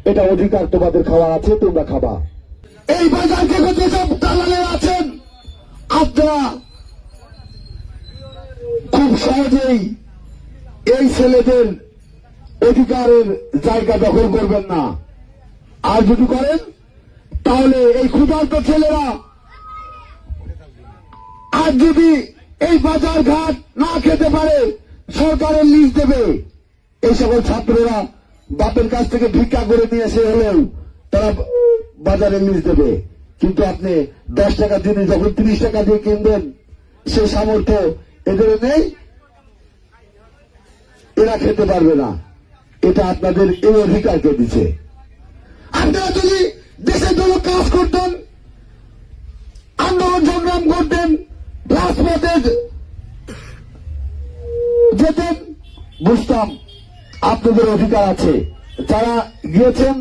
এটা অধিকার তোমাদের খাওয়ার আছে, তোমরা খাবা। এই বাজারকে যেসব দালালের আছেন, আপনারা খুব সহজেই এই ছেলেদের অধিকারের জায়গা দখল করবেন না। আর যদি করেন তাহলে এই ক্ষুধার্ত ছেলেরা আর যদি এই বাজার ঘাট না খেতে পারে সরকারের লিজ দেবে। এই সকল ছাত্ররা বাপের কাছ থেকে ভিক্ষা করে নিয়ে এসে হলেও তারা বাজারে লিজ দেবে, কিন্তু আপনি 10 টাকা দিনে যখন 30 টাকা দিয়ে কিনবেন সে সামর্থ্য এদের নেই, এরা খেতে পারবে না। এটা আপনাদের এই অধিকারকে দিচ্ছে। আপনারা যদি দেশের জন্য কাজ করতেন, আন্দোলন সংগ্রাম করতেন, রাজপথে যেতেন, বুঝতাম আপনাদের অধিকার আছে। যারা গিয়েছেন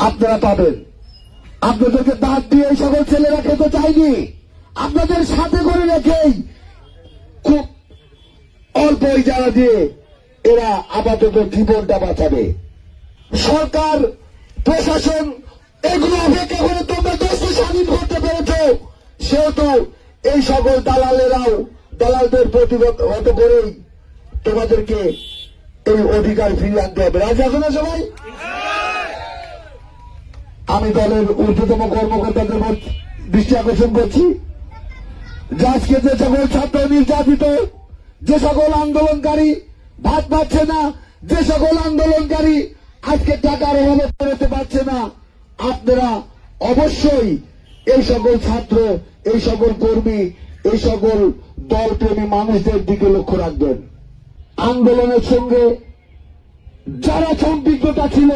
আপনারা পাবেন। আপনাদেরকে দাঁত দিয়ে এই সকল ছেলেরা খেতে চাইনি, আপনাদের সাথে করে রেখেই খুব অল্প ইজারা দিয়ে এরা আপাতত জীবনটা বাঁচাবে। সরকার প্রশাসন এগুলো অপেক্ষা করে তোমরা দেশকে স্বাধীন করতে পেরেছ, সেহেতু এই সকল দালালদের প্রতিরোধ করেই তোমাদেরকে এই অধিকার ফিরিয়ে আনতে হবে। রাজি আছো না সবাই? আমি দলের ঊর্ধ্বতম কর্মকর্তাদের দৃষ্টি আকর্ষণ করছি যে আজকে যে সকল ছাত্র নির্যাতিত, যে সকল আন্দোলনকারী ভাত পাচ্ছে না, যে সকল আন্দোলনকারী আজকে টাকার অভাবে বেরোতে পারছে না, আপনারা অবশ্যই এই সকল ছাত্র, এই সকল কর্মী, এই সকল দলপ্রেমী মানুষদের দিকে লক্ষ্য রাখবেন। আন্দোলনের সঙ্গে যারা সম্পৃক্ততা ছিল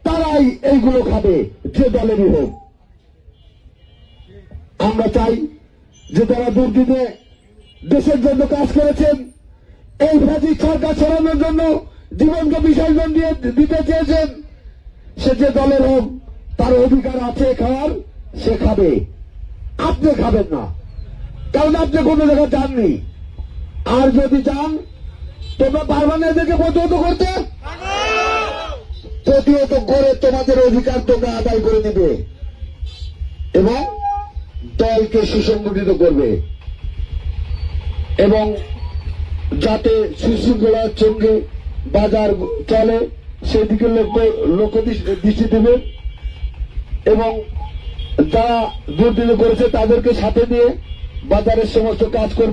তারাই এইগুলো খাবে, যে দলেরই হোক। আমরা চাই যে তারা দুর্দিনে দেশের জন্য কাজ করেছেন, এই ফ্যাসি সরকার সরানোর জন্য জীবনকে বিসর্জন দিতে চেয়েছেন, সে যে দলের হোক তার অধিকার আছে খাওয়ার, সে খাবে। আপনি খাবেন না, কারণ আপনি কোনো জায়গায় যাননি। আর যদি যান তোমরা পারবে না এদেরকে প্রতিহত করতে। প্রতিহত করে তোমাদের অধিকার তোমরা আদায় করে নেবে এবং দলকে সুসংগঠিত করবে, এবং যাতে সুশৃঙ্খলার সঙ্গে বাজার চলে সেদিকে লক্ষ্য দৃষ্টি দেবে, এবং যারা দুর্নীতি করেছে তাদেরকে সাথে নিয়ে বাজারের সমস্ত কাজ করবে।